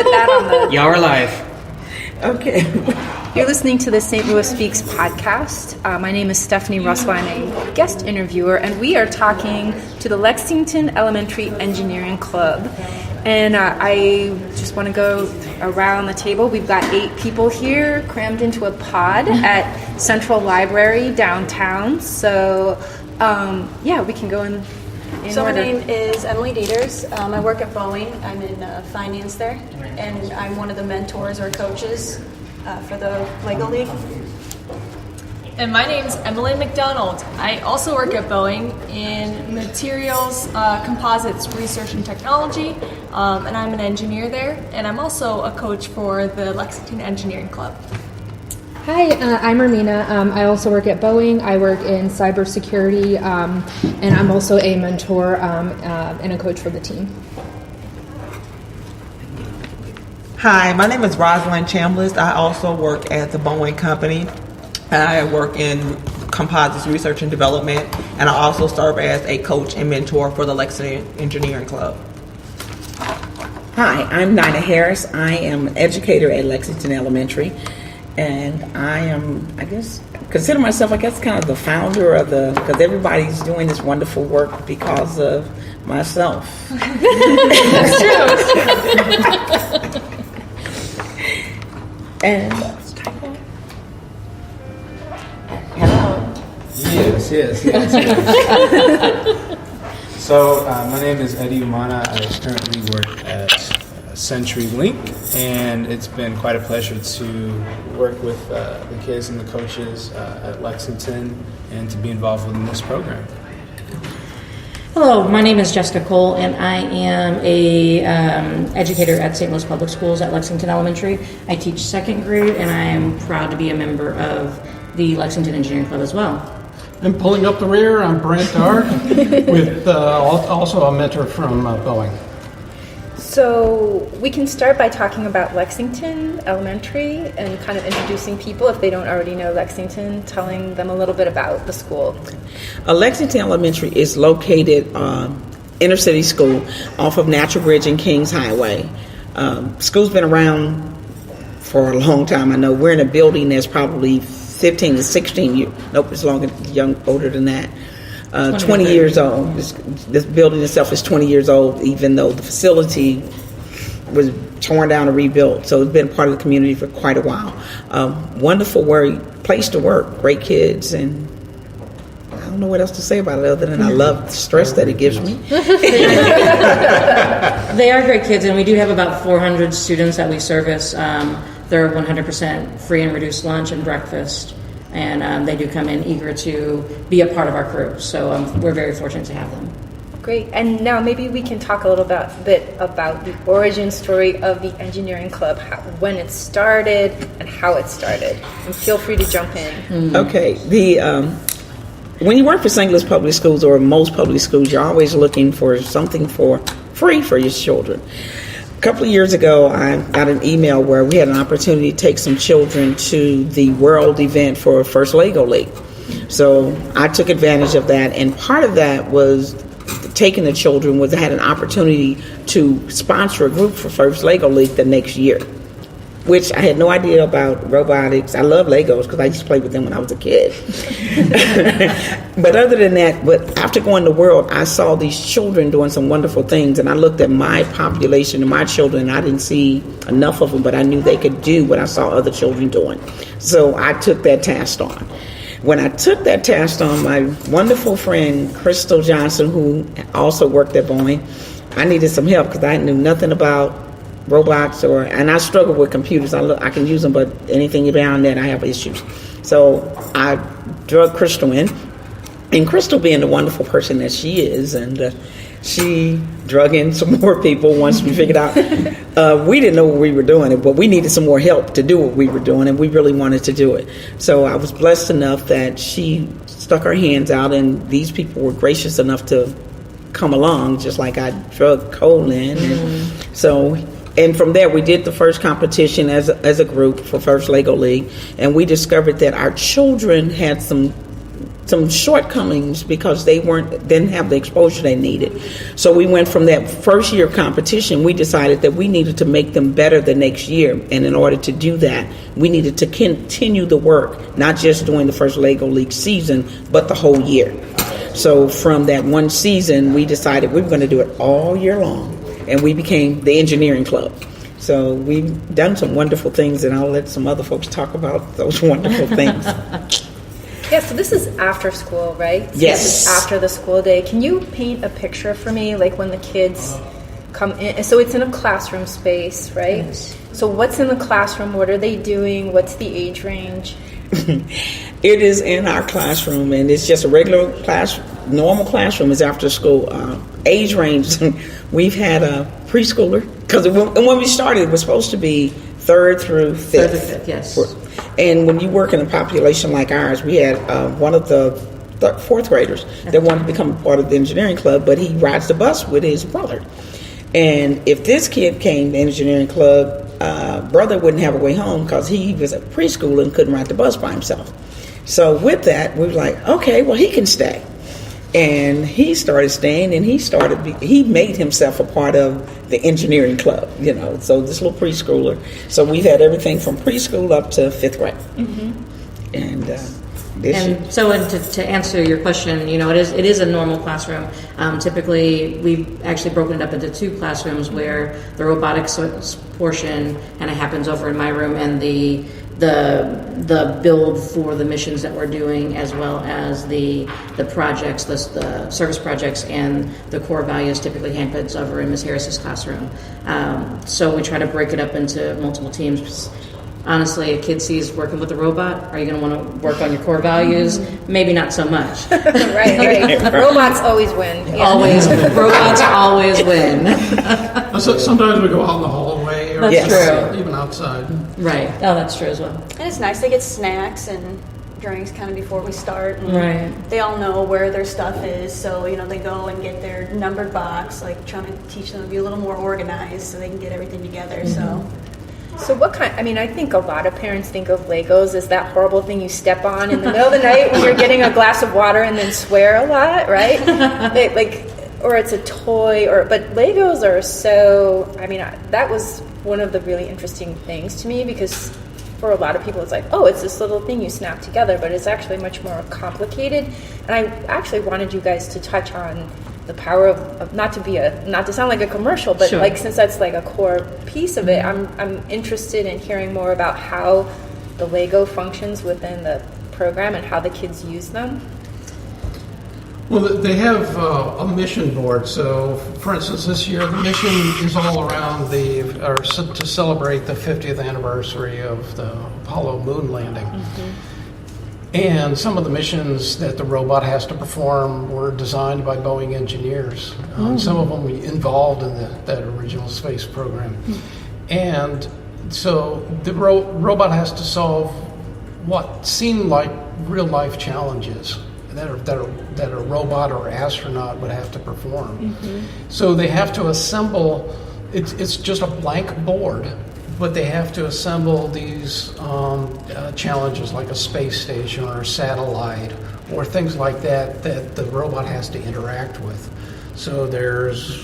that on the... Y'all are live. Okay. You're listening to the St. Louis Speaks podcast. My name is Stephanie Russell. I'm a guest interviewer, and we are talking to the Lexington Elementary Engineering Club. And I just want to go around the table. We've got 8 people here crammed into a pod at Central Library downtown. So, we can go in So order. my name is Emily Dieters. I work at Boeing. I'm in finance there, and I'm one of the mentors or coaches for the Lego League. And my name's Emily McDonald. I also work at Boeing in materials, composites, research and technology, and I'm an engineer there. And I'm also a coach for the Lexington Engineering Club. Hi, I'm Romina. I also work at Boeing. I work in cybersecurity, and I'm also a mentor and a coach for the team. Hi, my name is Rosalind Chambliss. I also work at the Boeing Company. I work in composites research and development, and I also serve as a coach and mentor for the Lexington Engineering Club. Hi, I'm Nina Harris. I am an educator at Lexington Elementary, and I am, consider myself, kind of the founder of because everybody's doing this wonderful work because of myself. That's true. And hello. Yes. So my name is Eddie Umana. I currently work at CenturyLink, and it's been quite a pleasure to work with the kids and the coaches at Lexington and to be involved in this program. Hello, my name is Jessica Cole, and I am a educator at St. Louis Public Schools at Lexington Elementary. I teach 2nd grade, and I am proud to be a member of the Lexington Engineering Club as well. And pulling up the rear, I'm Brent Dark, with also a mentor from Boeing. So we can start by talking about Lexington Elementary and kind of introducing people, if they don't already know Lexington, telling them a little bit about the school. Lexington Elementary is located inner city school off of Natural Bridge and Kings Highway. School's been around for a long time. I know we're in a building that's probably 15 to 16 years. Nope, it's older than that. 20 years old. This building itself is 20 years old, even though the facility was torn down and rebuilt. So it's been part of the community for quite a while. Wonderful place to work, great kids, and I don't know what else to say about it other than I love the stress that it gives me. They are great kids, and we do have about 400 students that we service. They're 100% free and reduced lunch and breakfast. And they do come in eager to be a part of our crew. So we're very fortunate to have them. Great. And now maybe we can talk a little bit about the origin story of the engineering club, when it started and how it started. And feel free to jump in. Mm-hmm. Okay. When you work for St. Louis Public Schools or most public schools, you're always looking for something for free for your children. A couple of years ago, I got an email where we had an opportunity to take some children to the world event for First Lego League. So I took advantage of that, and part of that was taking the children I had an opportunity to sponsor a group for First Lego League the next year, which I had no idea about robotics. I love Legos because I used to play with them when I was a kid. But other than that, after going to the world, I saw these children doing some wonderful things, and I looked at my population and my children, and I didn't see enough of them, but I knew they could do what I saw other children doing. So I took that task on. When I took that task on, my wonderful friend, Crystal Johnson, who also worked at Boeing, I needed some help because I knew nothing about robots, and I struggle with computers. I can use them, but anything beyond that, I have issues. So I drug Crystal in, and Crystal being the wonderful person that she is, and she drug in some more people once we figured out we didn't know what we were doing, but we needed some more help to do what we were doing, and we really wanted to do it. So I was blessed enough that she stuck her hands out, and these people were gracious enough to come along, just like I drug Cole in. And from there, we did the first competition as a group for First Lego League, and we discovered that our children had some shortcomings because they didn't have the exposure they needed. So we went from that first year competition, we decided that we needed to make them better the next year. And in order to do that, we needed to continue the work, not just during the first Lego League season, but the whole year. So from that one season, we decided we were going to do it all year long. And we became the engineering club. So we've done some wonderful things, and I'll let some other folks talk about those wonderful things. Yeah, so this is after school, right? So Yes. This is after the school day. Can you paint a picture for me, like when the kids come in? So it's in a classroom space, right? Yes. So what's in the classroom? What are they doing? What's the age range? It is in our classroom, and it's just a regular normal classroom. Is after school. Age range, we've had a preschooler, because when we started, it was supposed to be third through fifth. Third to fifth, yes. And when you work in a population like ours, we had one of the fourth graders that wanted to become a part of the engineering club, but he rides the bus with his brother. And if this kid came to engineering club, brother wouldn't have a way home because he was a preschooler and couldn't ride the bus by himself. So with that, we were like, okay, well, he can stay. And he started staying, and he made himself a part of the engineering club, so this little preschooler. So we've had everything from preschool up to fifth grade. Mm-hmm. And to answer your question, it is a normal classroom. Typically, we've actually broken it up into two classrooms where the robotics portion kind of happens over in my room, and the build for the missions that we're doing, as well as the projects, the service projects, and the core values typically happens over in Ms. Harris's classroom. So we try to break it up into multiple teams. Honestly, a kid sees working with a robot. Are you going to want to work on your core values? Maybe not so much. right. Robots always win. Yeah. Always, robots always win. So sometimes we go out in the hallway, or That's true. even outside. Right. Oh, that's true as well. And it's nice. They get snacks and drinks kind of before we start. And Right. They all know where their stuff is, so they go and get their numbered box, like trying to teach them to be a little more organized so they can get everything together. So what kind, I think a lot of parents think of Legos as that horrible thing you step on in the middle of the night when you're getting a glass of water and then swear a lot, right? Or it's a toy, but Legos are so, that was one of the really interesting things to me, because for a lot of people it's like, oh, it's this little thing you snap together, but it's actually much more complicated. And I actually wanted you guys to touch on the power of not to sound like a commercial, but Sure. since that's like a core piece of it, I'm interested in hearing more about how the Lego functions within the program and how the kids use them. Well, they have a mission board. So, for instance, this year the mission is all around to celebrate the 50th anniversary of the Apollo moon landing. Mm-hmm. And some of the missions that the robot has to perform were designed by Boeing engineers. Some of them involved in that original space program. And so the robot has to solve what seem like real life challenges that a robot or astronaut would have to perform. Mm-hmm. So they have to assemble. It's just a blank board, but they have to assemble these challenges like a space station or a satellite or things like that the robot has to interact with. So there's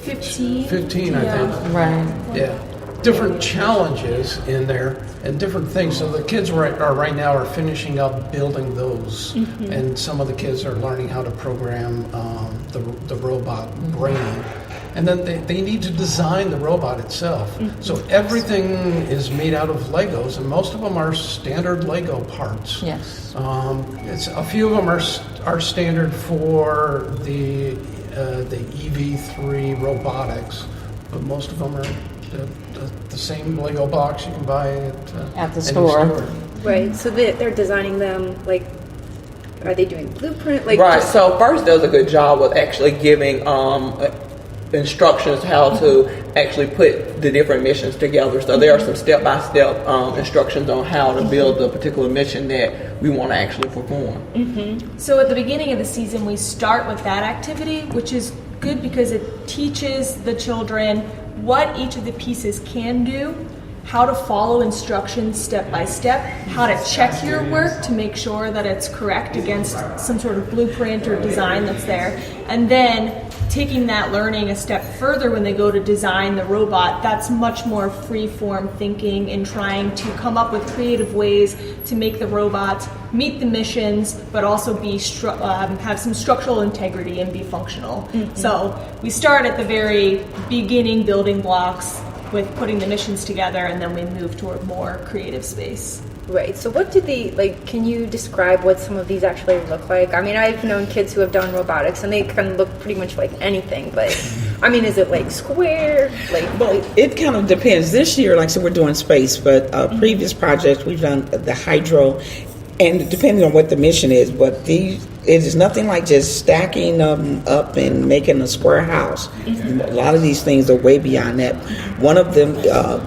15, I think. Right. Yeah. Different challenges in there and different things. So the kids right now are finishing up building those, and some of the kids are learning how to program the robot brain. And then they need to design the robot itself. Mm-hmm. So everything is made out of Legos, and most of them are standard Lego parts. Yes. A few of them are standard for the EV3 robotics, but most of them are the same Lego box you can buy at the store. Right. So they're designing them are they doing blueprint? Right. So first does a good job with actually giving instructions how to actually put the different missions together. So there are some step-by-step instructions on how to build the particular mission that we want to actually perform. Mm-hmm. So at the beginning of the season, we start with that activity, which is good because it teaches the children what each of the pieces can do how to follow instructions step by step, how to check your work to make sure that it's correct against some sort of blueprint or design that's there, and then taking that learning a step further when they go to design the robot. That's much more free-form thinking and trying to come up with creative ways to make the robot meet the missions, but also be have some structural integrity and be functional. So we start at the very beginning building blocks with putting the missions together, and then we move toward more creative space. Right. So what do can you describe what some of these actually look like? I mean, I've known kids who have done robotics and they can look pretty much like anything, but I mean, is it like square? Well, it kind of depends. This year, like I said, we're doing space, but previous projects we've done the hydro, and depending on what the mission is, but it is nothing like just stacking them up and making a square house. A lot of these things are way beyond that. One of them,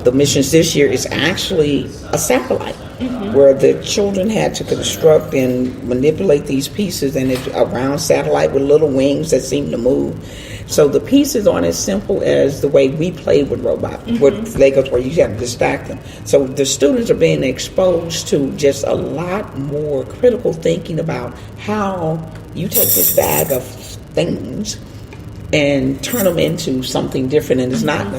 the missions this year, is actually a satellite, where the children had to construct and manipulate these pieces, and it's a round satellite with little wings that seem to move. So the pieces aren't as simple as the way we played with robots, with Legos, where you have to stack them. So the students are being exposed to just a lot more critical thinking about how you take this bag of things and turn them into something different. And it's not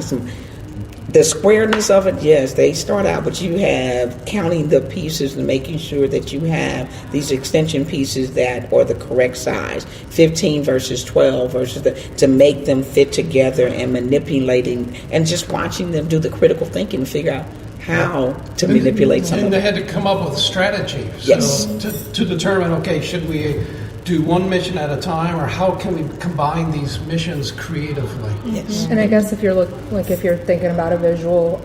the squareness of it. Yes, they start out, but you have counting the pieces and making sure that you have these extension pieces that are the correct size, 15 versus 12 versus to make them fit together, and manipulating and just watching them do the critical thinking and figure out how to manipulate something. And they had to come up with a strategy. Yes. So to determine, okay, should we do one mission at a time, or how can we combine these missions creatively? Yes. And I guess if you're if you're thinking about a visual,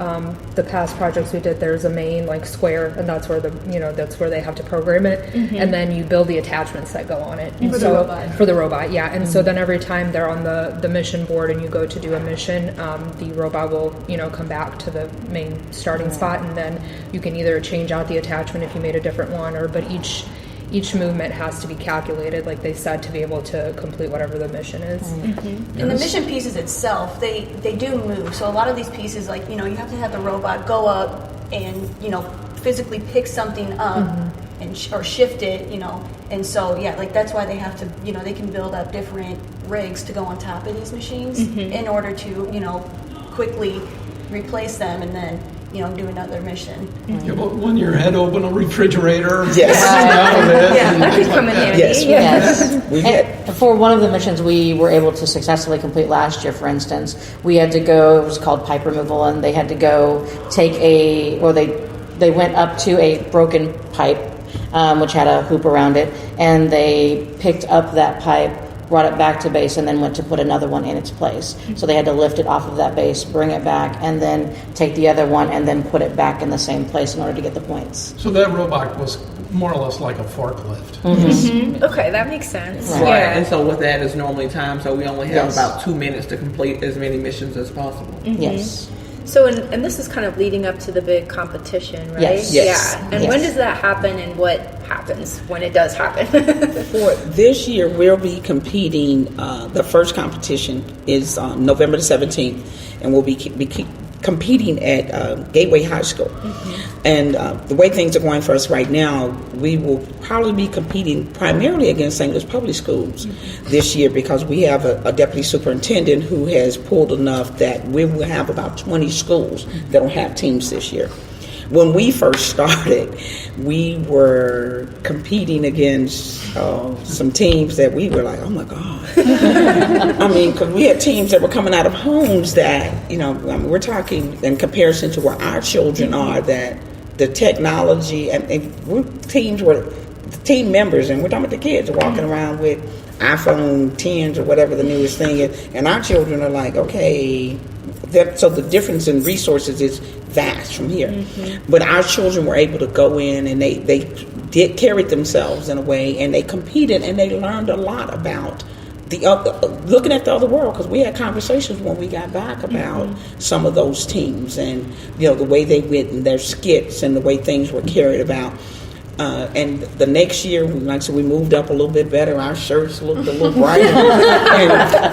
the past projects we did, there's a main square, and that's where that's where they have to program it, and then you build the attachments that go on it. And For the robot. For the robot, yeah. And so then every time they're on the mission board and you go to do a mission, the robot will come back to the main starting spot, and then you can either change out the attachment if you made a different one, but each movement has to be calculated, like they said, to be able to complete whatever the mission is. And the mission pieces itself, they do move. So a lot of these pieces, you have to have the robot go up and, physically pick something up and or shift it, And so, that's why they have to, they can build up different rigs to go on top of these machines in order to, quickly replace them and then do another mission. Yeah, but when you had to open a refrigerator, Yes. That could come in handy. Yes. And for one of the missions we were able to successfully complete last year, for instance, we had to go, it was called pipe removal, and they had to go take they went up to a broken pipe, which had a hoop around it, and they picked up that pipe, brought it back to base, and then went to put another one in its place. So they had to lift it off of that base, bring it back, and then take the other one and then put it back in the same place in order to get the points. So that robot was more or less like a forklift. Okay, that makes sense. Right. Yeah. And so with that is normally time, so we only have Yes. about 2 minutes to complete as many missions as possible. Yes. So, and this is kind of leading up to the big competition, right? Yes. Yes. Yeah. And Yes. when does that happen, and what happens when it does happen? For this year, we'll be competing. The first competition is November the 17th, and we'll be competing at Gateway High School. And the way things are going for us right now, we will probably be competing primarily against St. Louis Public Schools this year, because we have a deputy superintendent who has pulled enough that we will have about 20 schools that will have teams this year. When we first started, we were competing against some teams that we were like, oh my God. I mean, because we had teams that were coming out of homes that, we're talking in comparison to where our children are, that the technology, and teams were the team members, and we're talking about the kids walking around with iPhone 10s or whatever the newest thing is, and our children are like, okay. So the difference in resources is vast from here. But our children were able to go in, and they did carry themselves in a way, and they competed, and they learned a lot about looking at the other world, because we had conversations when we got back about some of those teams, and the way they went and their skits and the way things were carried about. And the next year, like I said, we moved up a little bit better. Our shirts looked a little brighter,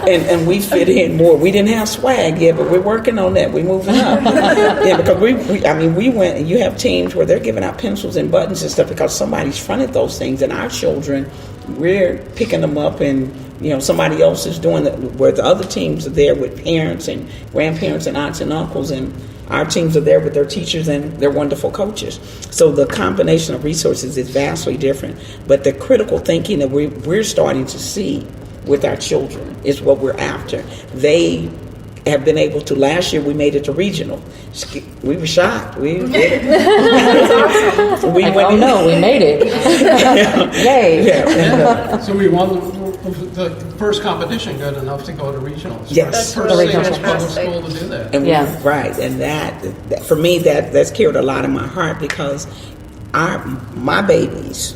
and we fit in more. We didn't have swag yet, but we're working on that. We're moving up. Yeah, because we went, and you have teams where they're giving out pencils and buttons and stuff because somebody's fronted those things, and our children, we're picking them up, and somebody else is doing it, where the other teams are there with parents and grandparents and aunts and uncles, and our teams are there with their teachers and their wonderful coaches. So the combination of resources is vastly different. But the critical thinking that we're starting to see with our children is what we're after. They have been able to. Last year we made it to regional. We were shocked. We did it. We made it. Yay! Yeah. So we won the first competition good enough to go to regionals. Yes. First The St. Louis regionals. public school to do that. And Yeah. right, and that for me that's carried a lot in my heart because my babies,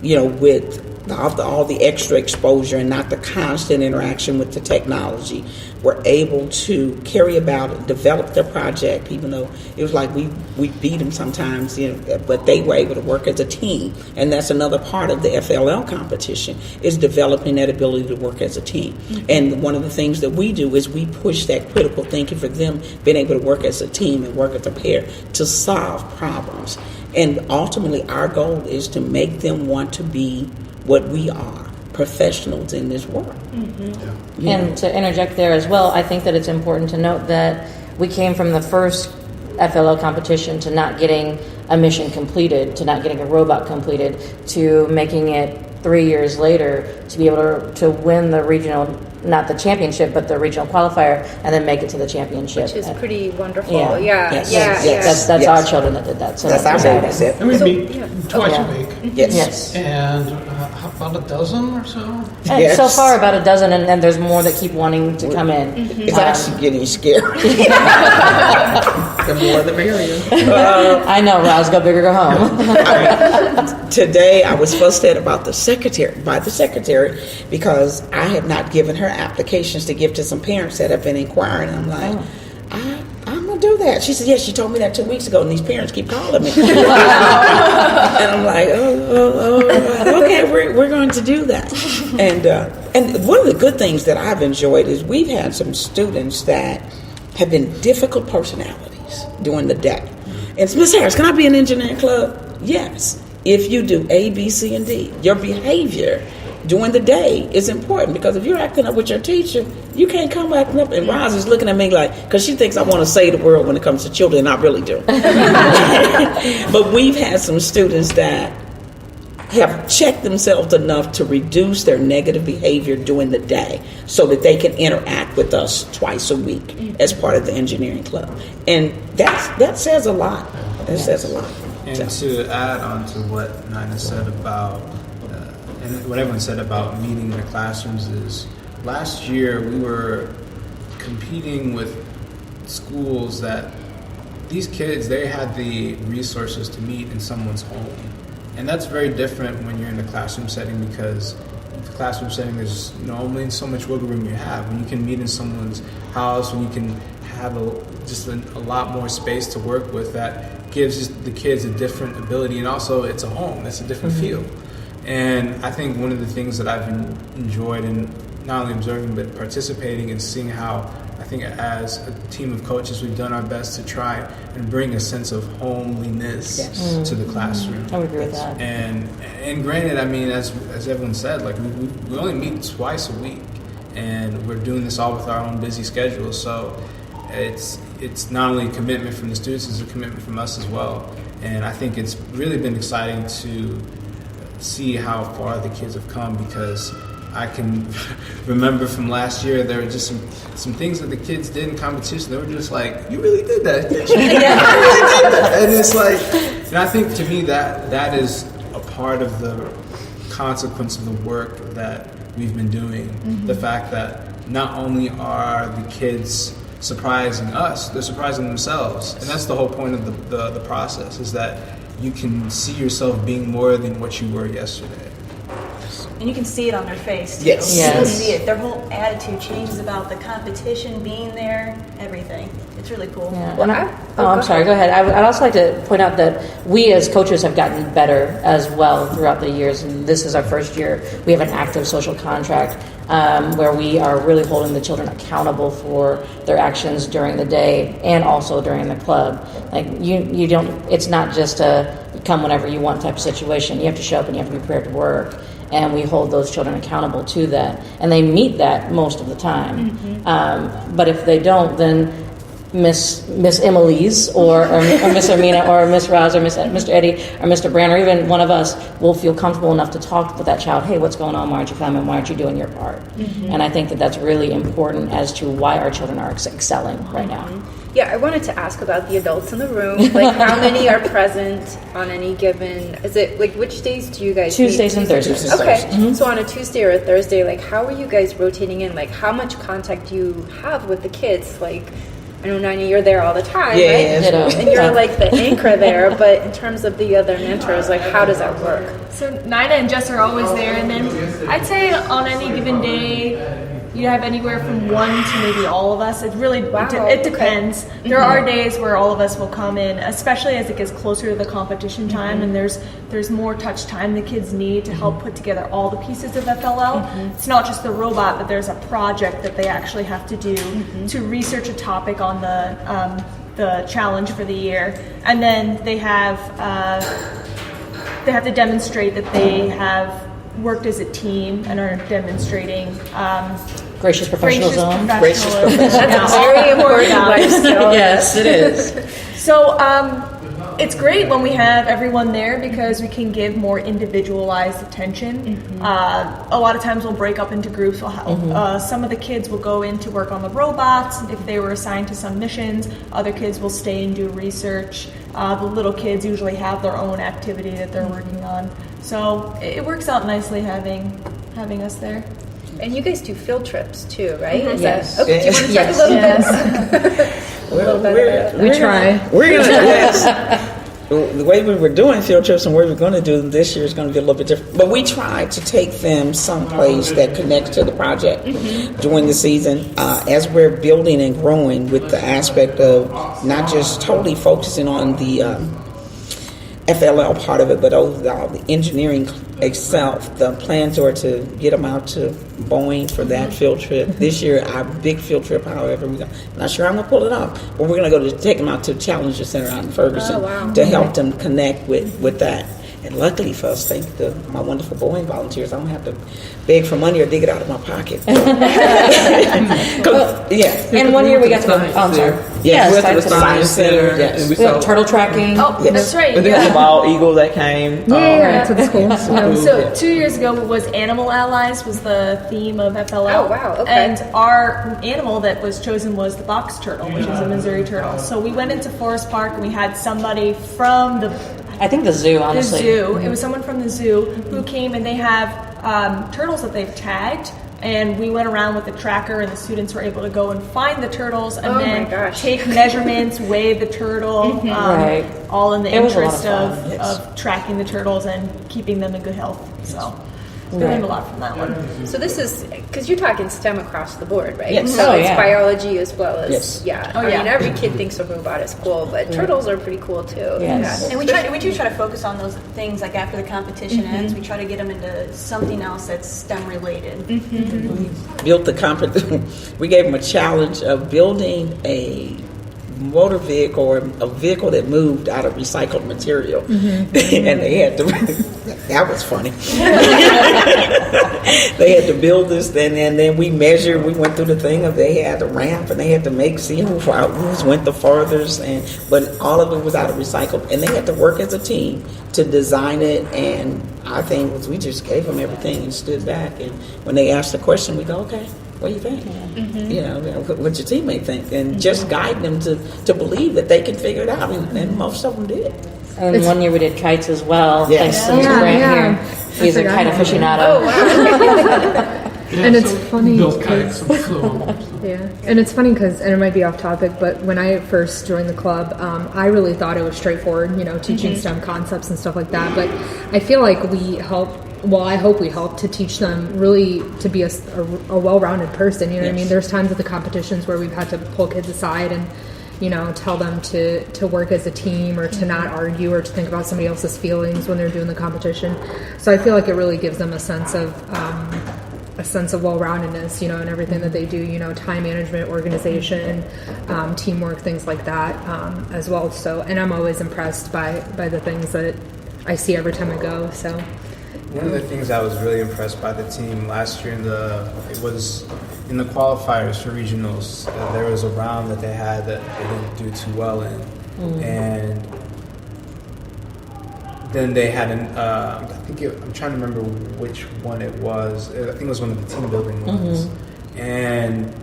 with all the extra exposure and not the constant interaction with the technology, were able to carry about and develop their project, even though it was like we beat them sometimes, but they were able to work as a team. And that's another part of the FLL competition, is developing that ability to work as a team. Mm-hmm. And one of the things that we do is we push that critical thinking for them being able to work as a team and work as a pair to solve problems. And ultimately our goal is to make them want to be what we are, professionals in this work. Mm-hmm. Yeah. And to interject there as well, I think that it's important to note that we came from the first FLL competition to not getting a mission completed, to not getting a robot completed, to making it 3 years later to be able to win the regional, not the championship, but the regional qualifier, and then make it to the championship. Which is pretty wonderful. Yeah. Yes. That's our children that did that. So that's our babies. And we meet twice a week. Yes. And about a dozen or so? And Yes. so far about a dozen, and there's more that keep wanting to come in. It's actually getting scary. The more the merrier. I know, Roz, go big or go home. Today I was frustrated about the secretary because I have not given her applications to give to some parents that have been inquiring. I'm like, I'm gonna do that. She said, yes, she told me that 2 weeks ago, and these parents keep calling me. And I'm like, okay, we're going to do that. And one of the good things that I've enjoyed is we've had some students that have been difficult personalities during the day. And Ms. Harris, can I be in engineering club? Yes. If you do A, B, C, and D, your behavior during the day is important, because if you're acting up with your teacher, you can't come acting up. And Roz is looking at me like, because she thinks I want to save the world when it comes to children, and I really do. But we've had some students that have checked themselves enough to reduce their negative behavior during the day so that they can interact with us twice a week as part of the engineering club. And that says a lot. That says a lot. And to add on to what Nina said about, and what everyone said about meeting in the classrooms, is last year we were competing with schools that these kids, they had the resources to meet in someone's home. And that's very different when you're in the classroom setting, because in the classroom setting there's only so much wiggle room you have. When you can meet in someone's house, when you can have a lot more space to work with, that gives the kids a different ability, and also it's a home, it's a different feel. And I think one of the things that I've enjoyed in not only observing but participating and seeing how, I think as a team of coaches we've done our best to try and bring a sense of homeliness to the classroom. I would agree with that. And granted, I mean, as everyone said, like we only meet twice a week, and we're doing this all with our own busy schedules. So it's not only a commitment from the students, it's a commitment from us as well. And I think it's really been exciting to see how far the kids have come, because I can remember from last year there were just some things that the kids did in competition. They were just like, "You really did that, didn't you? You really did that." And it's like, and I think to me that is a part of the consequence of the work that we've been doing. Mm-hmm. The fact that not only are the kids surprising us, they're surprising themselves, and that's the whole point of the process, is that you can see yourself being more than what you were yesterday. And you can see it on their face, too. Yes. You can Yes. see it. Their whole attitude changes about the competition, being there, everything. It's really cool. Yeah. And I'm sorry, go ahead. I'd also like to point out that we as coaches have gotten better as well throughout the years, and this is our first year. We have an active social contract where we are really holding the children accountable for their actions during the day and also during the club. Like you don't, it's not just a come whenever you want type of situation. You have to show up and you have to be prepared to work. And we hold those children accountable to that, and they meet that most of the time. But if they don't, then Miss Emily's or Miss Ermina or Miss Roz or Mr. Eddie or Mr. Brand or even one of us will feel comfortable enough to talk with that child. Hey, what's going on? Why aren't you coming? Why aren't you doing your part? And I think that that's really important as to why our children are excelling right now. Yeah, I wanted to ask about the adults in the room. Like, how many are present on any given? Is it like which days do you guys? Tuesdays and Thursdays. Okay, so on a Tuesday or a Thursday, like, how are you guys rotating in? Like, how much contact do you have with the kids? Like, I know, Nina, you're there all the time, right? And you're like the anchor there. But in terms of the other mentors, like, how does that work? So Nina and Jess are always there, and then I'd say on any given day, you have anywhere from one to maybe all of us. It really it depends. There are days where all of us will come in, especially as it gets closer to the competition time, and there's more touch time the kids need to help put together all the pieces of FLL. It's not just the robot, but there's a project that they actually have to do to research a topic on the challenge for the year, and then they have to demonstrate that they have worked as a team and are demonstrating Gracious professionalism. That's That's a very important life skill. Yes, it is. So it's great when we have everyone there because we can give more individualized attention. A lot of times we'll break up into groups. Some of the kids will go in to work on the robots if they were assigned to some missions. Other kids will stay and do research. The little kids usually have their own activity that they're working on. So it works out nicely having us there. And you guys do field trips too, right? Is Yes. that, do you want to talk a little bit? We try. We're going to the way we were doing field trips and what we're going to do this year is going to be a little bit different. But we try to take them someplace that connects to the project during the season as we're building and growing with the aspect of not just totally focusing on the FLL part of it, but the engineering itself. The plans are to get them out to Boeing for that field trip. This year, our big field trip, however, I'm not sure I'm going to pull it off, but we're going to take them out to Challenger Center out in Ferguson to help them connect with that. And luckily for us, thank my wonderful Boeing volunteers, I don't have to beg for money or dig it out of my pocket. And one year we got to go. Oh, I'm sorry. Yes, we went to the Science Center, and we We have saw turtle tracking. Oh, that's right. and then the bald eagle that came. Yeah, to the school. So 2 years ago was Animal Allies was the theme of FLL. Oh, wow, okay. And our animal that was chosen was the box turtle, which is a Missouri turtle. So we went into Forest Park and we had somebody from the I think the zoo, honestly. zoo. It was someone from the zoo who came, and they have turtles that they've tagged. And we went around with the tracker, and the students were able to go and find the turtles, and then take measurements, weigh the turtle, Right. all in the It was a lot interest of fun, of tracking the turtles and keeping them in good health. So we learned a lot from that one. So this is, because you're talking STEM across the board, right? Yes. So Oh, it's yeah. biology as well as, Yes. I mean, every kid thinks a robot is cool, but turtles are pretty cool too. Yes. And we do try to focus on those things like after the competition ends, we try to get them into something else that's STEM related. Built the we gave them a challenge of building a motor vehicle or a vehicle that moved out of recycled material. And they had to that was funny. They had to build this thing, and then we measured, we went through the thing of they had a ramp and they had to see who went the farthest, but all of it was out of recycled, and they had to work as a team to design it. And our thing was we just gave them everything and stood back, and when they asked the question, we go, okay, what do you think? You know, what your teammate think, and just guide them to believe that they can figure it out, and most of them did. And one year we did kites as well. Yes. Thanks to Mr. Grant Yeah. here. He's a kite aficionado. And it's funny Built kites and flew them. Yeah, and it's funny because, and it might be off topic, but when I first joined the club, I really thought it was straightforward, teaching STEM concepts and stuff like that. But I feel like we help well, I hope we help to teach them really to be a well-rounded person. You know what I mean? There's times at the competitions where we've had to pull kids aside and, you know, tell them to work as a team or to not argue or to think about somebody else's feelings when they're doing the competition. So I feel like it really gives them a sense of well-roundedness, you know, in everything that they do, you know, time management, organization, teamwork, things like that, as well. So, and I'm always impressed by the things that I see every time I go. So one of the things I was really impressed by the team last year in the qualifiers for regionals, there was a round that they had that they didn't do too well in, and then they had I'm trying to remember which one it was. I think it was one of the team building ones, and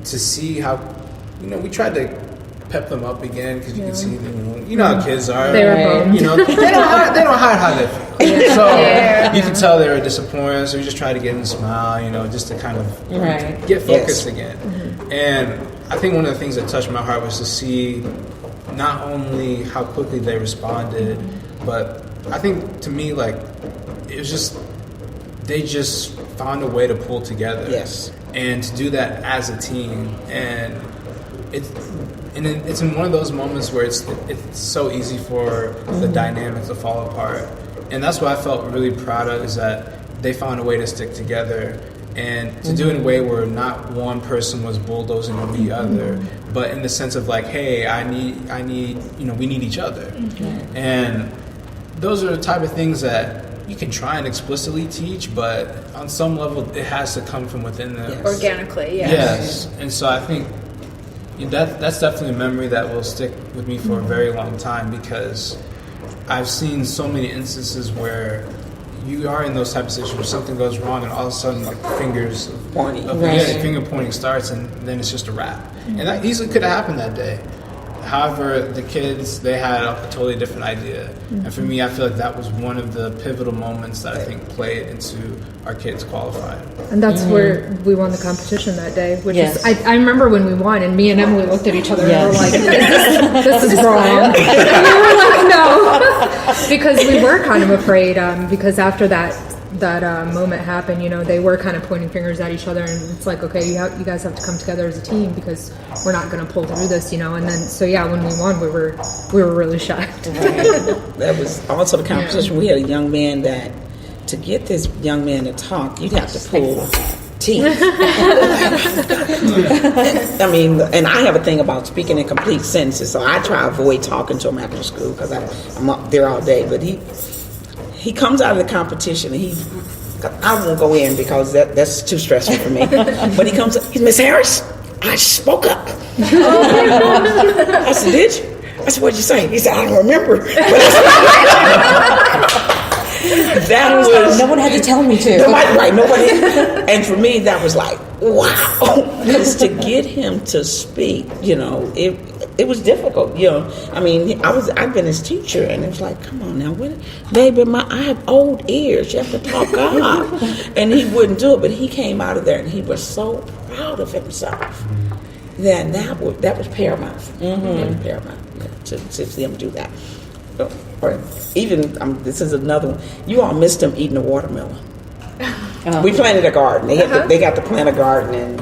to see how, you know, we tried to pep them up again because you can see them, you know how kids are. They were bummed. You know, they don't hide how they feel. So you can tell they were disappointed. So we just tried to get them to smile, you know, just to kind of get focused again. And I think one of the things that touched my heart was to see not only how quickly they responded, but I think to me, like, it was just, they just found a way to pull together. Yes. And to do that as a team. And it's in one of those moments where it's so easy for the dynamics to fall apart. And that's what I felt really proud of, is that they found a way to stick together and to do it in a way where not one person was bulldozing over the other, but in the sense of like, hey, I need, you know, we need each other. And those are the type of things that you can try and explicitly teach, but on some level it has to come from within them. Organically, Yes. And so I think that's definitely a memory that will stick with me for a very long time, because I've seen so many instances where you are in those type of situations where something goes wrong and all of a sudden, like, finger pointing starts, and then it's just a wrap. And that easily could have happened that day. However, the kids, they had a totally different idea. And for me, I feel like that was one of the pivotal moments that I think played into our kids qualifying. And that's where we won the competition that day, which is, I remember when we won, and me and Emily looked at each other and were like, this is wrong. And we were like, no. Because we were kind of afraid, because after that moment happened, you know, they were kind of pointing fingers at each other, and it's like, okay, you guys have to come together as a team because we're not going to pull through this, you know. And then, so yeah, when we won, we were really shocked. That was also the competition. We had a young man that, to get this young man to talk, you'd have to pull teeth. I mean, and I have a thing about speaking in complete sentences, so I try to avoid talking to him after school because I'm up there all day. But he comes out of the competition, and I won't go in because that's too stressful for me. But he comes, he's, Miss Harris, I spoke up. I said, did you? I said, what'd you say? He said, I don't remember. That was, no one had to tell me to. Nobody. And for me, that was like, wow. Because to get him to speak, you know, it was difficult, you know. I mean, I've been his teacher, and it was like, come on now, baby, I have old ears. You have to talk up. And he wouldn't do it, but he came out of there, and he was so proud of himself. Then that was paramount. That was paramount, to see him do that. Or even, this is another one. You all missed him eating a watermelon. We planted a garden. They got to plant a garden, and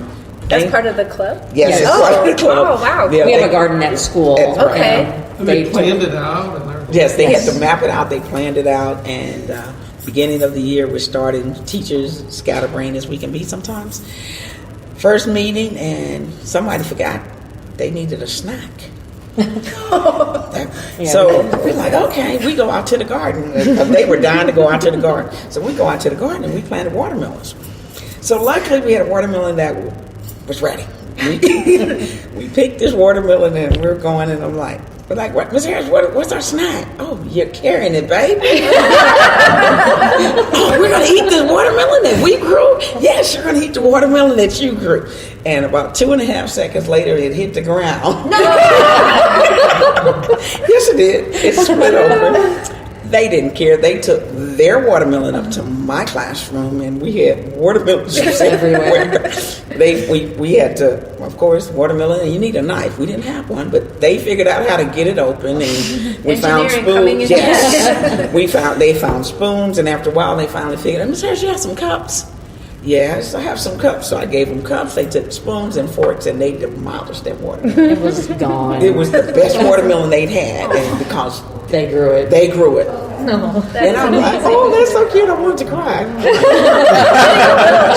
that's part of the club? Yes, it's part of the club. Oh, wow. We have a garden at school. Okay. And they planned it out? And everything. Yes, they had to map it out. They planned it out, and beginning of the year, we're starting. Teachers, scatterbrained as we can be sometimes. First meeting, and somebody forgot they needed a snack. So we're like, okay, we go out to the garden. They were dying to go out to the garden. So we go out to the garden, and we planted watermelons. So luckily, we had a watermelon that was ready. We picked this watermelon, and we're going, and I'm like, what, Miss Harris, what's our snack? Oh, you're carrying it, baby. Oh, we're going to eat this watermelon that we grew? Yes, you're going to eat the watermelon that you grew. And about 2.5 seconds later, it hit the ground. No! Yes, it did. It split over. They didn't care. They took their watermelon up to my classroom, and we had watermelon juice everywhere. We had to, of course, watermelon, and you need a knife. We didn't have one, but they figured out how to get it open, and we found spoons. Yes, they found spoons, and after a while, they finally figured out, Miss Harris, you have some cups? Yes, I have some cups. So I gave them cups. They took spoons and forks, and they demolished that watermelon. It was gone. It was the best watermelon they'd had, and because they grew it. They grew it. No, and I'm like, oh, that's so cute. I wanted to cry.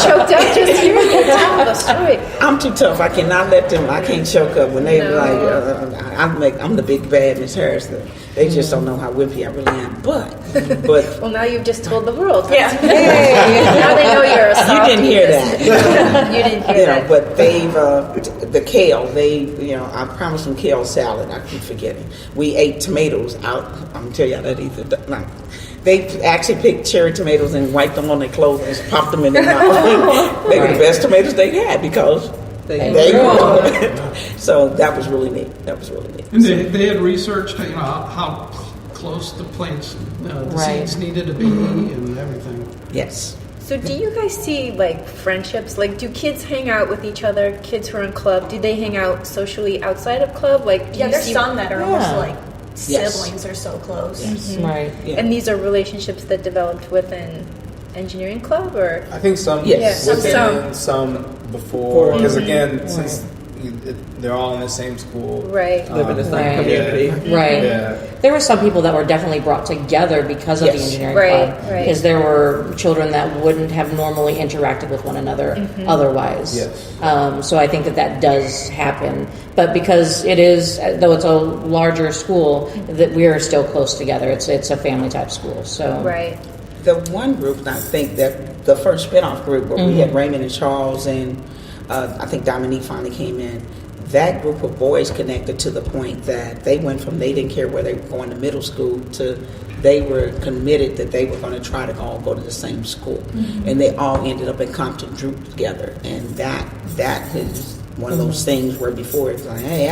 Choked up just hearing you tell the story. I'm too tough. I cannot let them. I can't choke up when they be like, I'm the big bad Miss Harris. They just don't know how wimpy I really am. But well, now you've just told the world. Yeah. Now they know you're a softie. You didn't hear that. You didn't hear that. But they've the kale. I promised them kale salad. I keep forgetting. We ate tomatoes out. I'm gonna tell y'all that either. They actually picked cherry tomatoes and wiped them on their clothes and popped them in their mouth. They were the best tomatoes they had because they grew. So that was really neat. And they had researched, how close the plants, the seeds needed to be and everything. Yes. So do you guys see friendships? Do kids hang out with each other? Kids who are in club, do they hang out socially outside of club? There's some that are almost siblings are so close. Yes. Mm-hmm. Right. Yeah. And these are relationships that developed within engineering club, or I think some within, some before. Because again, since they're all in the same school, right? Live in the same community, right? Yeah. There were some people that were definitely brought together because of the engineering club, because there were children that wouldn't have normally interacted with one another otherwise. Yes. So I think that does happen, but because it is, though it's a larger school, that we are still close together. It's a family type school. So right. The one group, I think that the first spinoff group where we had Raymond and Charles and I think Dominique finally came in. That group of boys connected to the point that they went from they didn't care where they were going to middle school to they were committed that they were going to try to all go to the same school. And they all ended up in Compton Droop together. And that is one of those things where before it's like, hey,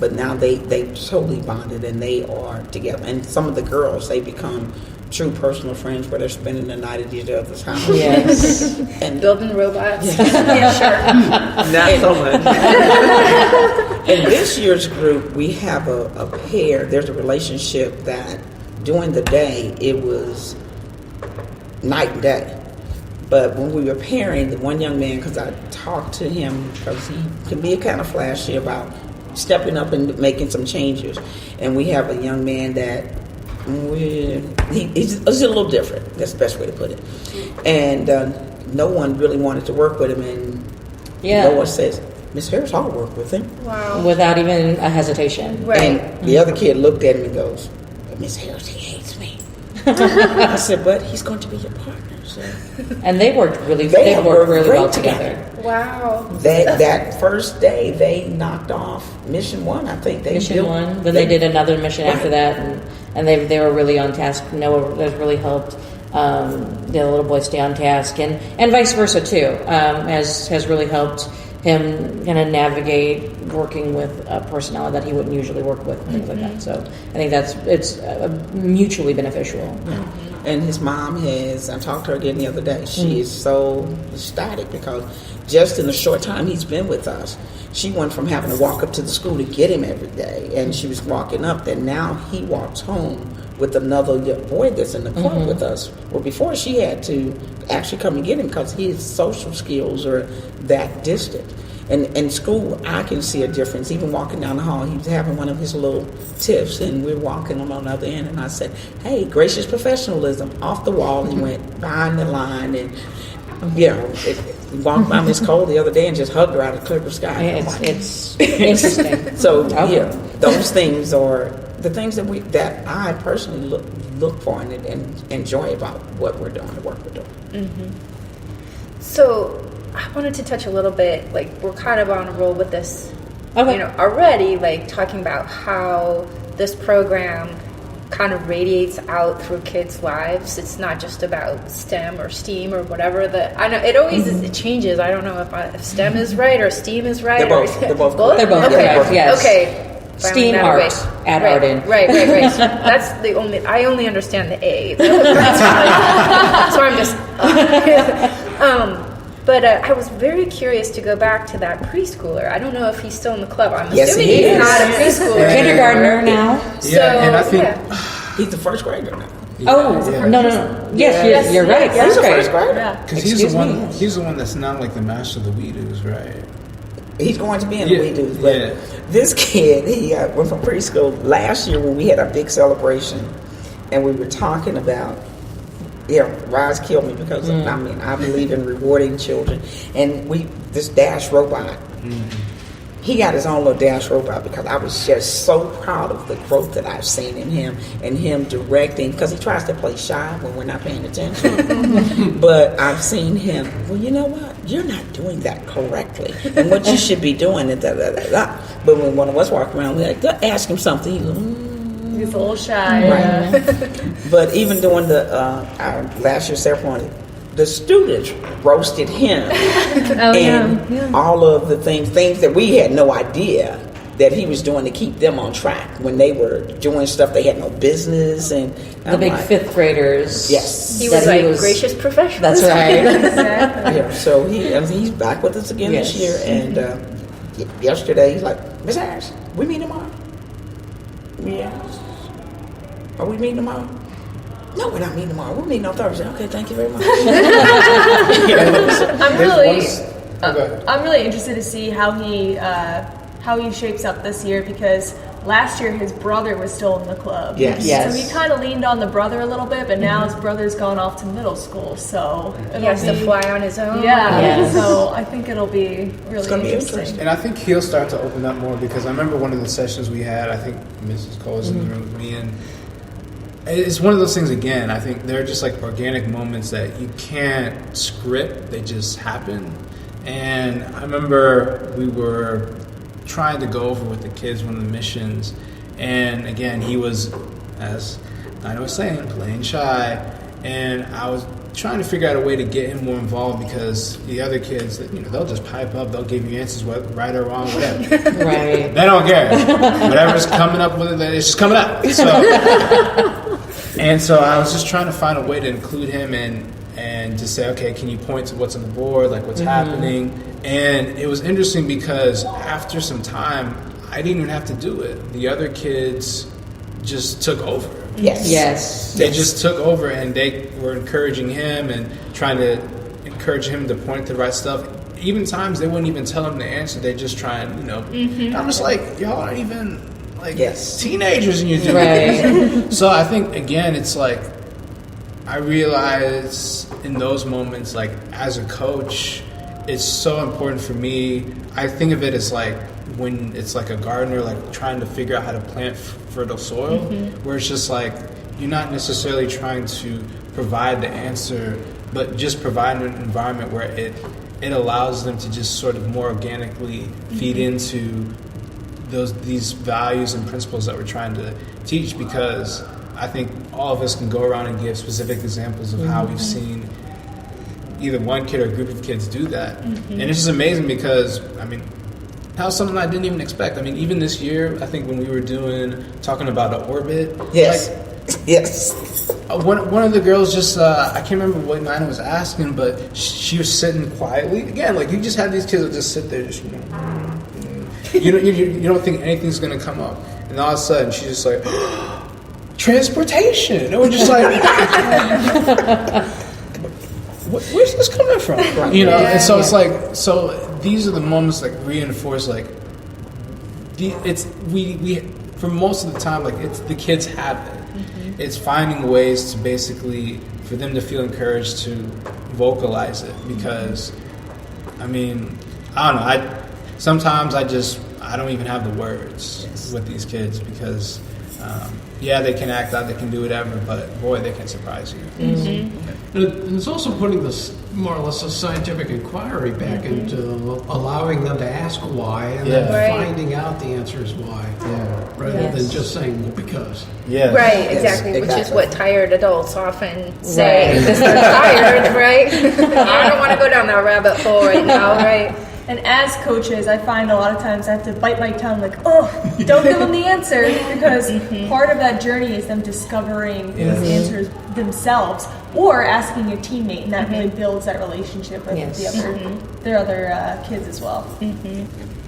but now they totally bonded and they are together. And some of the girls, they become true personal friends where they're spending the night at each other's house. yes, and building robots. Yeah, sure. Not so much. In this year's group, we have a pair. There's a relationship that during the day it was night and day, but when we were pairing, the one young man, because I talked to him because he can be kind of flashy about stepping up and making some changes, and we have a young man that. He's a little different. That's the best way to put it. And no one really wanted to work with him. And no one says, Miss Harris, I'll work with him. Wow. without even a hesitation. Right. And the other kid looked at him and goes, but Miss Harris, he hates me. I said, but he's going to be your partner. So. And they worked really They worked really great well together. Wow. That first day, they knocked off Mission 1. I think they Mission built, 1. Then they did another mission after that, and they were really on task. Noah has really helped the little boy stay on task, and vice versa too. Has really helped him kind of navigate working with personnel that he wouldn't usually work with, and things like that. So I think it's mutually beneficial. And his mom has, I talked to her again the other day, she is so ecstatic because just in the short time he's been with us, she went from having to walk up to the school to get him every day, and she was walking up, and now he walks home with another boy that's in the club with us. Well, before she had to actually come and get him because his social skills are that distant. And in school, I can see a difference. Even walking down the hall, he was having one of his little tiffs, and we're walking on the other end, and I said, hey, gracious professionalism, off the wall. He went behind the line, and, walked by Miss Cole the other day and just hugged her out of clear sky. It's interesting. So, those things are the things that I personally look for and enjoy about what we're doing, the work we're doing. So I wanted to touch a little bit, we're kind of on a roll with this, already, talking about how this program kind of radiates out through kids' lives. It's not just about STEM or STEAM or whatever. I know it always it changes. I don't know if STEM is right or STEAM is right. They're both. They're both Okay. correct, yes. Okay. Steam that art away. at right, Arden. Right. That's the only. I only understand the A. So I'm just. But I was very curious to go back to that preschooler. I don't know if he's still in the club. I'm Yes, assuming he he's is. not a preschooler. Kindergartner now. Yeah, and I think He's the first grader now. Oh, no. Yes, you're right. He's the first grader. Yeah. because he's the one that's not like the master of the weedos, right? He's going to be in Yeah, the We Do's, but yeah. this kid, he went from preschool last year when we had our big celebration, and we were talking about, Roz killed me because I believe in rewarding children, and this Dash robot. He got his own little Dash robot because I was just so proud of the growth that I've seen in him and him directing, because he tries to play shy when we're not paying attention. But I've seen him, well, you know what? You're not doing that correctly. And what you should be doing is da-da-da-da. But when one of us walk around, we like, ask him something. He goes, He's a little shy. Right. But even during our last year's ceremony, the students roasted him. And all of the things that we had no idea that he was doing to keep them on track when they were doing stuff they had no business. And The big fifth graders. Yes. He was gracious professional. That's right. Yeah, so he's back with us again this year. And yesterday he's like, Miss Harris, we meet tomorrow. Yes. Are we meeting tomorrow? No, we're not meeting tomorrow. We're meeting on Thursday. Okay, thank you very much. I'm really interested to see how he shapes up this year, because last year his brother was still in the club. Yes. So he kind of leaned on the brother a little bit, but now his brother's gone off to middle school, so He has to fly on his own. Yeah. Yes. So I think it'll be really gonna be interesting. interesting. And I think he'll start to open up more, because I remember one of the sessions we had, I think Mrs. Cole was in the room with me, and it's one of those things, again, I think they're just like organic moments that you can't script, they just happen. And I remember we were trying to go over with the kids one of the missions, and again, he was, as Dinah was saying, playing shy, and I was trying to figure out a way to get him more involved, because the other kids, they'll just pipe up, they'll give you answers, right or wrong, whatever. Right. They don't care. Whatever's coming up with it, it's just coming up. So I was just trying to find a way to include him and to say, okay, can you point to what's on the board, like what's happening? And it was interesting because after some time, I didn't even have to do it. The other kids just took over. Yes. They just took over, and they were encouraging him and trying to encourage him to point to the right stuff. Even times they wouldn't even tell him the answer. They just try and, I'm just like, y'all aren't even teenagers and you're doing it. So I think, again, it's like, I realize in those moments, like as a coach, it's so important for me. I think of it as like when it's like a gardener, like trying to figure out how to plant fertile soil, where it's just like, you're not necessarily trying to provide the answer, but just provide an environment where it allows them to just sort of more organically feed into these values and principles that we're trying to teach, because I think all of us can go around and give specific examples of how we've seen either one kid or a group of kids do that. And it's just amazing because, that was something I didn't even expect. Even this year, I think when we were talking about an orbit. Yes. One of the girls just, I can't remember what Nina was asking, but she was sitting quietly. Again, like you just have these kids that just sit there, just, you don't think anything's going to come up. And all of a sudden, she's just like, transportation. And we're just like, where's this coming from? And so it's like, so these are the moments that reinforce, like, we for most of the time, like, it's the kids have it. It's finding ways to basically, for them to feel encouraged to vocalize it, because, I don't know, sometimes I don't even have the words with these kids, because they can act out, they can do whatever, but boy, they can surprise you. And it's also putting this more or less a scientific inquiry back into allowing them to ask why and then finding out the answers why, rather than just saying, well, because. Yeah. Right, exactly, which is what tired adults often say, because they're tired, right? I don't want to go down that rabbit hole right now, right? And as coaches, I find a lot of times I have to bite my tongue, like, oh, don't give them the answer, because part of that journey is them discovering these answers themselves, or asking a teammate, and that really builds that relationship with their other kids as well.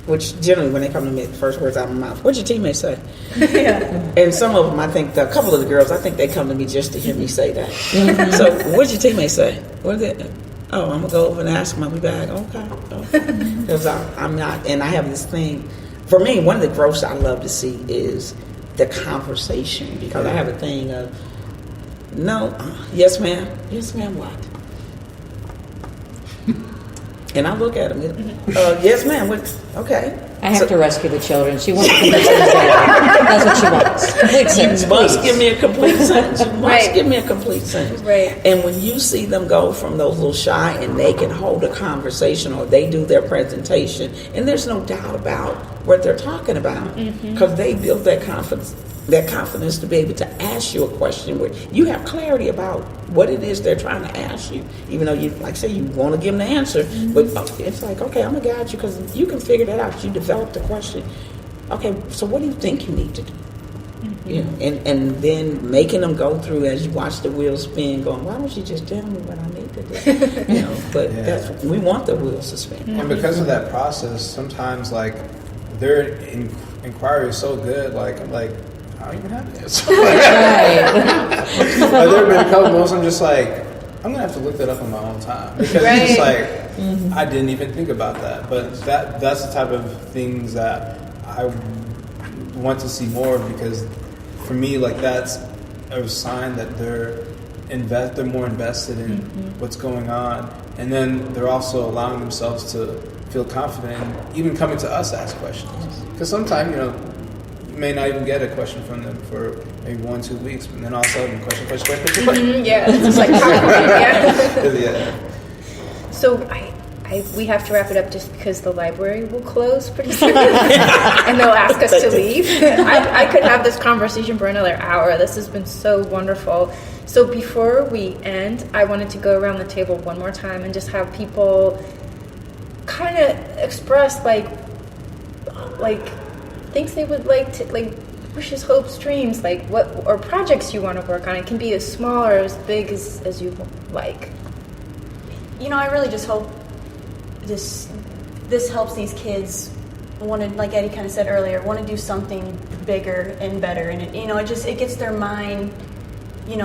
Which generally, when they come to me, the first words out of my mouth, what'd your teammates say? Yeah. And some of them, I think, a couple of the girls, I think they come to me just to hear me say that. So, what'd your teammates say? What did they? Oh, I'm gonna go over and ask them. I'll be back. Okay. Because I'm not, and I have this thing. For me, one of the growths I love to see is the conversation, because I have a thing of, no, yes ma'am, what? And I look at them, yes ma'am, what? Okay. I have to rescue the children. She wants complete sentence. That's what she wants. Complete sentence. You must give me a complete sentence. You must give me a complete sentence. Right. And when you see them go from those little shy, and they can hold a conversation, or they do their presentation, and there's no doubt about what they're talking about, because they build that confidence to be able to ask you a question where you have clarity about what it is they're trying to ask you, even though you, like say, you want to give them the answer, but it's like, okay, I'm gonna guide you, because you can figure that out. You develop the question. Okay, so what do you think you need to do? You know, and then making them go through as you watch the wheels spin, going, why don't you just tell me what I need to do? You know, but that's, we want the wheels to spin. And because of that process, sometimes like their inquiry is so good, like I'm like, I don't even have this. Like, there have been a couple moments I'm just like, I'm gonna have to look that up on my own time, because it's just like I didn't even think about that. But that's the type of things that I want to see more, because for me, like, that's a sign that they're more invested in what's going on, and then they're also allowing themselves to feel confident in even coming to us to ask questions. Because sometimes, you may not even get a question from them for maybe 1-2 weeks, but then all of a sudden, question. Yeah, it's just like popcorn. Yeah. So we have to wrap it up, just because the library will close pretty soon, and they'll ask us to leave. I could have this conversation for another hour. This has been so wonderful. So before we end, I wanted to go around the table one more time and just have people kind of express like things they would like to, like, wishes, hopes, dreams, like what, or projects you want to work on. It can be as small or as big as you like. I really just hope this helps these kids want to, like Eddie kind of said earlier, want to do something bigger and better, and it gets their mind,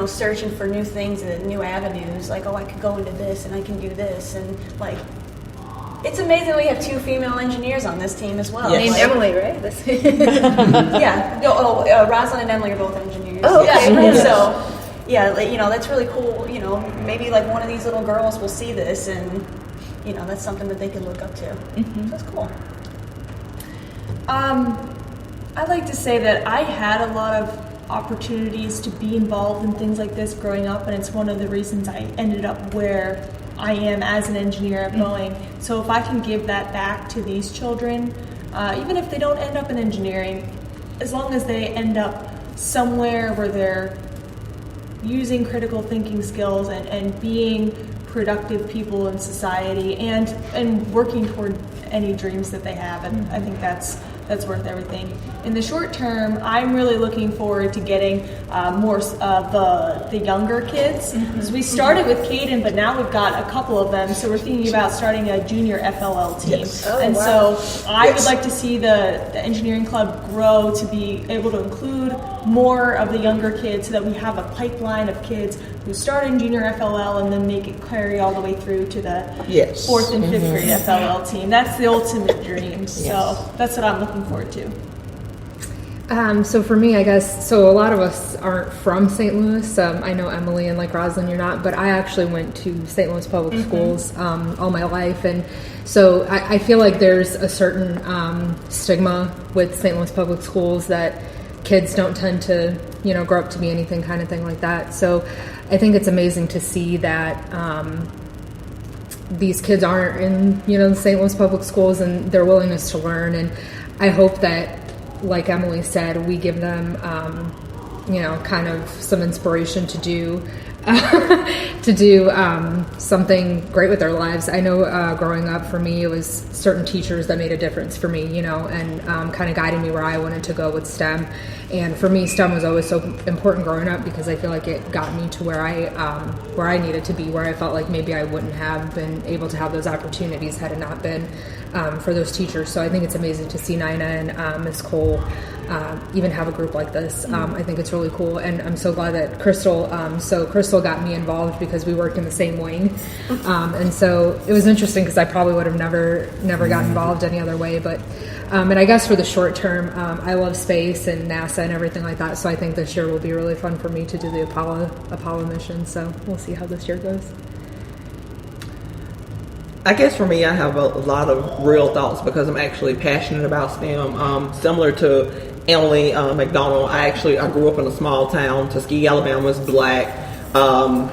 searching for new things and new avenues. Like, oh, I could go into this and I can do this, and like, it's amazing we have 2 female engineers on this team as well. Named Emily, right? Yeah. Rosalind and Emily are both engineers. Oh, okay. Yeah. So, yeah, that's really cool. Maybe like one of these little girls will see this, and that's something that they can look up to. So that's cool. I'd like to say that I had a lot of opportunities to be involved in things like this growing up, and it's one of the reasons I ended up where I am as an engineer at Boeing. So if I can give that back to these children, even if they don't end up in engineering, as long as they end up somewhere where they're using critical thinking skills and being productive people in society, and working toward any dreams that they have, and I think that's worth everything. In the short term, I'm really looking forward to getting more of the younger kids. So we started with Caden, but now we've got a couple of them, so we're thinking about starting a junior FLL team. Yes. So I would like to see the engineering club grow to be able to include more of the younger kids, so that we have a pipeline of kids who start in junior FLL and then make it carry all the way through to the 4th and 5th grade FLL team. That's the ultimate dream. So that's what I'm looking forward to. So for me, I guess, so a lot of us aren't from St. Louis. I know Emily and like Rosalind, you're not, but I actually went to St. Louis public schools all my life. And so I feel like there's a certain stigma with St. Louis public schools that kids don't tend to, grow up to be anything kind of thing like that. So I think it's amazing to see that these kids aren't in, the St. Louis public schools, and their willingness to learn. And I hope that, like Emily said, we give them, kind of some inspiration to do to do something great with their lives. I know growing up for me, it was certain teachers that made a difference for me, and kind of guiding me where I wanted to go with STEM. And for me, STEM was always so important growing up because I feel like it got me to where I needed to be, where I felt like maybe I wouldn't have been able to have those opportunities had it not been for those teachers. So I think it's amazing to see Nina and Miss Cole even have a group like this. I think it's really cool, and I'm so glad that Crystal got me involved because we worked in the same wing, and so it was interesting because I probably would have never got involved any other way. But and I guess for the short term, I love space and NASA and everything like that, so I think this year will be really fun for me to do the Apollo mission. So we'll see how this year goes. I guess for me, I have a lot of real thoughts because I'm actually passionate about STEM. Similar to Emily McDonald, I grew up in a small town. Tuskegee, Alabama is black,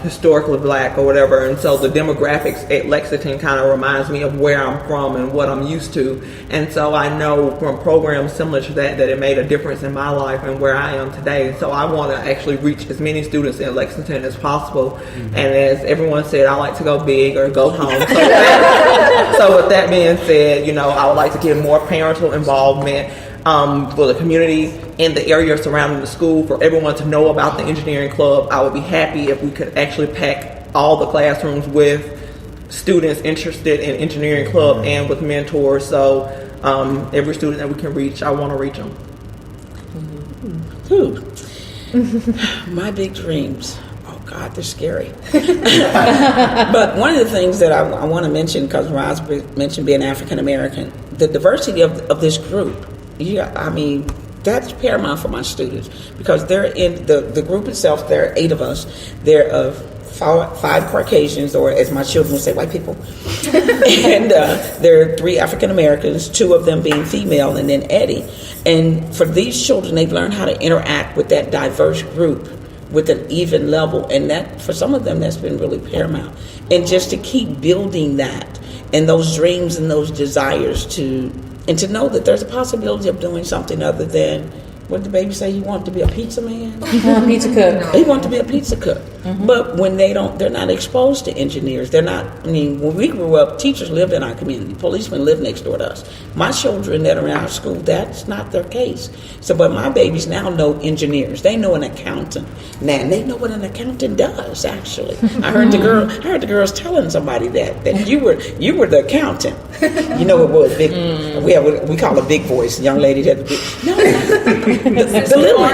historically black or whatever, and so the demographics at Lexington kind of reminds me of where I'm from and what I'm used to. And so I know from programs similar to that it made a difference in my life and where I am today. So I want to actually reach as many students in Lexington as possible. Mm-hmm. And as everyone said, I like to go big or go home. So with that being said, I would like to get more parental involvement for the community in the area surrounding the school, for everyone to know about the engineering club. I would be happy if we could actually pack all the classrooms with students interested in engineering club and with mentors. So every student that we can reach, I want to reach them. My big dreams. Oh God, they're scary. But one of the things that I want to mention, because Roz mentioned being African American, the diversity of this group. That's paramount for my students because they're in the group itself. There are 8 of us. There are 5 Caucasians, or as my children would say, white people, and there are 3 African Americans, 2 of them being female, and then Eddie. And for these children, they've learned how to interact with that diverse group with an even level, and that for some of them that's been really paramount. And just to keep building that and those dreams and those desires to know that there's a possibility of doing something other than, what did the baby say? He wanted to be a pizza man? Pizza cook. He wanted to be a pizza cook. Mm-hmm. But when they're not exposed to engineers. When we grew up, teachers lived in our community. Policemen lived next door to us. My children that are in our school, that's not their case. But my babies now know engineers. They know an accountant. Now, and they know what an accountant does, actually. I heard the girls telling somebody that you were the accountant. It was big. We call it big voice. The young lady had the big. No, the little one.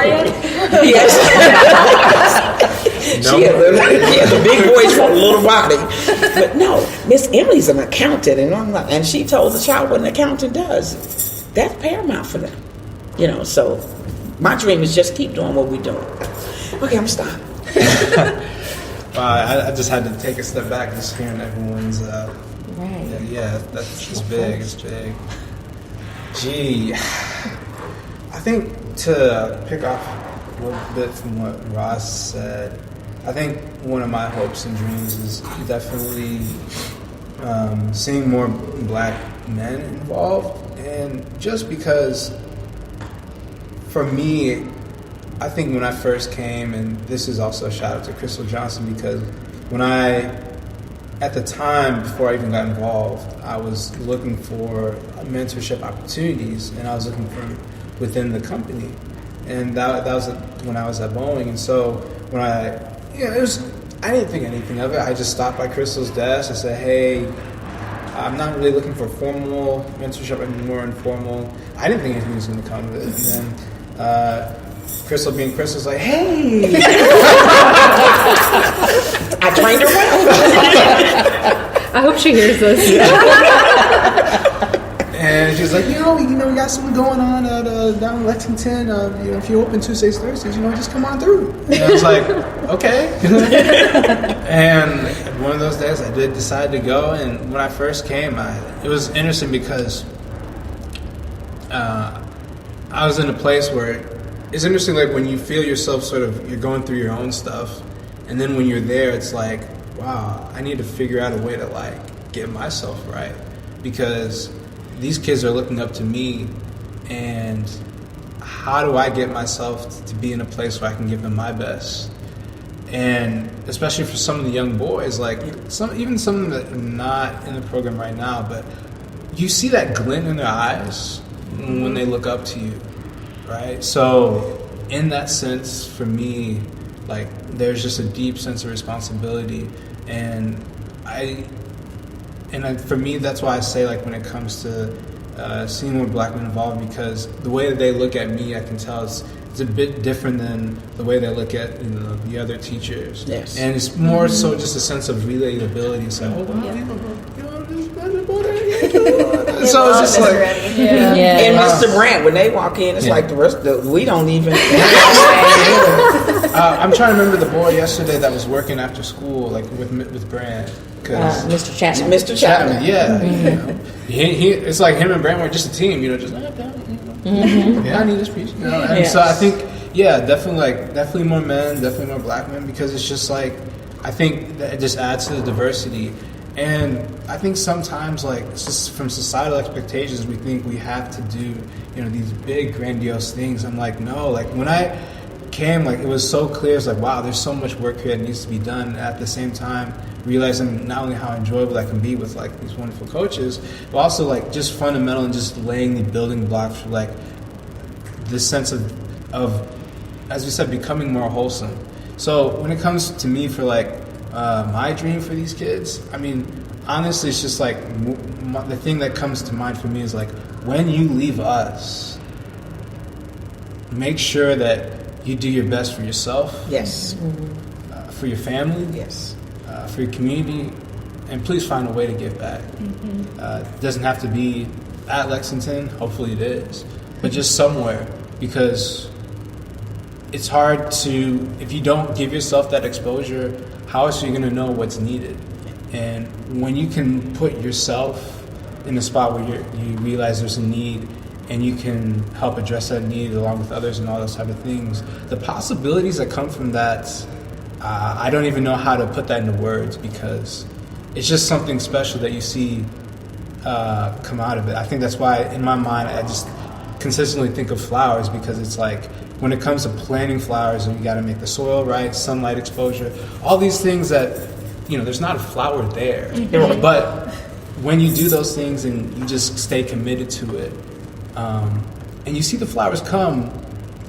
Yes. She has a big voice for a little body. But no, Miss Emily's an accountant, and she told the child what an accountant does. That's paramount for them. So my dream is just keep doing what we're doing. Okay, I'm stopped. I just had to take a step back just hearing everyone's right. Yeah, that's big. It's big. Gee, I think to pick off a little bit from what Ross said, I think one of my hopes and dreams is definitely seeing more black men involved. And just because, for me, I think when I first came, and this is also a shout out to Crystal Johnson, because at the time, before I even got involved, I was looking for mentorship opportunities, and I was looking for within the company. And that was when I was at Boeing. And so when I didn't think anything of it. I just stopped by Crystal's desk. I said, hey, I'm not really looking for formal mentorship, I'm more informal. I didn't think anything was going to come of it. And then Crystal being Crystal's like, hey! I trained her well. I hope she hears this. And she was like, we got something going on at down in Lexington. If you open Tuesdays, Thursdays, just come on through. And I was like, okay. And one of those days, I did decide to go. And when I first came, it was interesting because I was in a place where it's interesting, like when you feel yourself you're going through your own stuff, and then when you're there, it's like, wow, I need to figure out a way to get myself right, because these kids are looking up to me, and how do I get myself to be in a place where I can give them my best? And especially for some of the young boys, like even some that are not in the program right now, but you see that glint in their eyes when they look up to you, right? So in that sense, for me, like there's just a deep sense of responsibility, and for me, that's why I say, like, when it comes to seeing more black men involved, because the way that they look at me, I can tell it's a bit different than the way they look at the other teachers. Yes. And it's more so just a sense of relatability. It's like, oh, wow, so it's just like, And Mr. Brandt, when they walk in, it's like the rest of we don't even. I'm trying to remember the boy yesterday that was working after school, like with Brandt. Mr. Chapman. Mr. Chapman, yeah. You know, he it's like him and Brandt were just a team, just I need this piece, And so I think, definitely more men, definitely more black men, because it's just like, I think that it just adds to the diversity. And I think sometimes, like, just from societal expectations, we think we have to do, these big, grandiose things. I'm like, no. Like, when I came, like, it was so clear. It's like, wow, there's so much work here that needs to be done. At the same time, realizing not only how enjoyable that can be with, like, these wonderful coaches, but also, like, just fundamental and just laying the building blocks for, like, this sense of, as we said, becoming more wholesome. So when it comes to me for, like, my dream for these kids, I mean, honestly, it's just like the thing that comes to mind for me is like, when you leave us, make sure that you do your best for yourself. Yes. For your family. Yes. For your community, and please find a way to give back. It doesn't have to be at Lexington. Hopefully it is, but just somewhere, because it's hard to, if you don't give yourself that exposure, how else are you going to know what's needed? And when you can put yourself in a spot where you realize there's a need, and you can help address that need along with others and all those type of things, the possibilities that come from that, I don't even know how to put that into words, because it's just something special that you see come out of it. I think that's why, in my mind, I just consistently think of flowers, because it's like, when it comes to planting flowers, you got to make the soil right, sunlight exposure, all these things that, there's not a flower there. But when you do those things and you just stay committed to it, and you see the flowers come,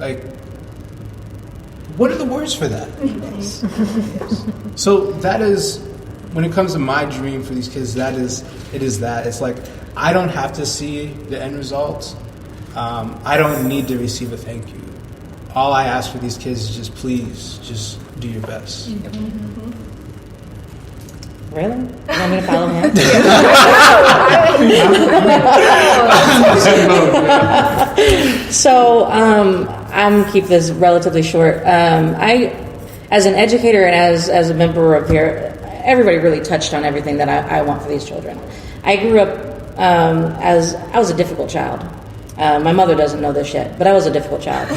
like, what are the words for that? Yes. So that is, when it comes to my dream for these kids, it is that. It's like, I don't have to see the end results. I don't need to receive a thank you. All I ask for these kids is please do your best. Really? You want me to follow him? So, I'm keep this relatively short. I, as an educator and as a member of here, everybody really touched on everything that I want for these children. I grew up as I was a difficult child. My mother doesn't know this yet, but I was a difficult child.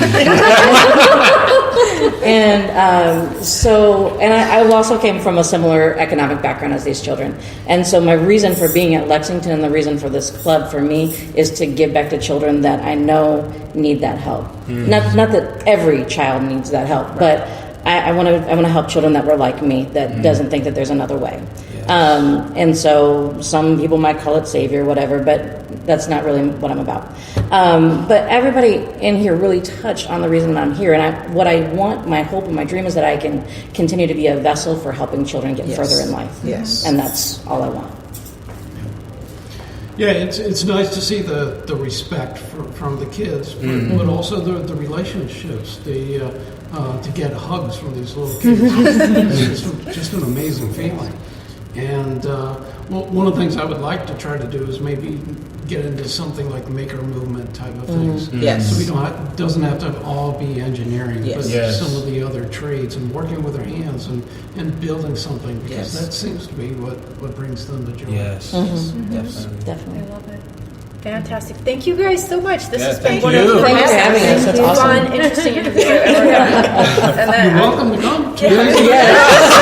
And I also came from a similar economic background as these children. And so my reason for being at Lexington and the reason for this club for me is to give back to children that I know need that help. Not that every child needs that help, but I want to help children that were like me, that doesn't think that there's another way. And so some people might call it savior, whatever, but that's not really what I'm about. But everybody in here really touched on the reason I'm here, and what I want, my hope and my dream is that I can continue to be a vessel for helping children get further in life. Yes. And that's all I want. Yeah, it's nice to see the respect from the kids, but also the relationships, to get hugs from these little kids. It's just an amazing feeling. And one of the things I would like to try to do is maybe get into something like maker movement type of things. Yes. So doesn't have to all be engineering, but some of the other trades, and working with their hands and building something, because that seems to be what brings them the joy. Yes. Definitely. I love it. Fantastic. Thank you guys so much. This has been thank one of you. the Thanks for having us. That's awesome. fun, interesting interviews I've ever had. And then, You're welcome to come. Yes.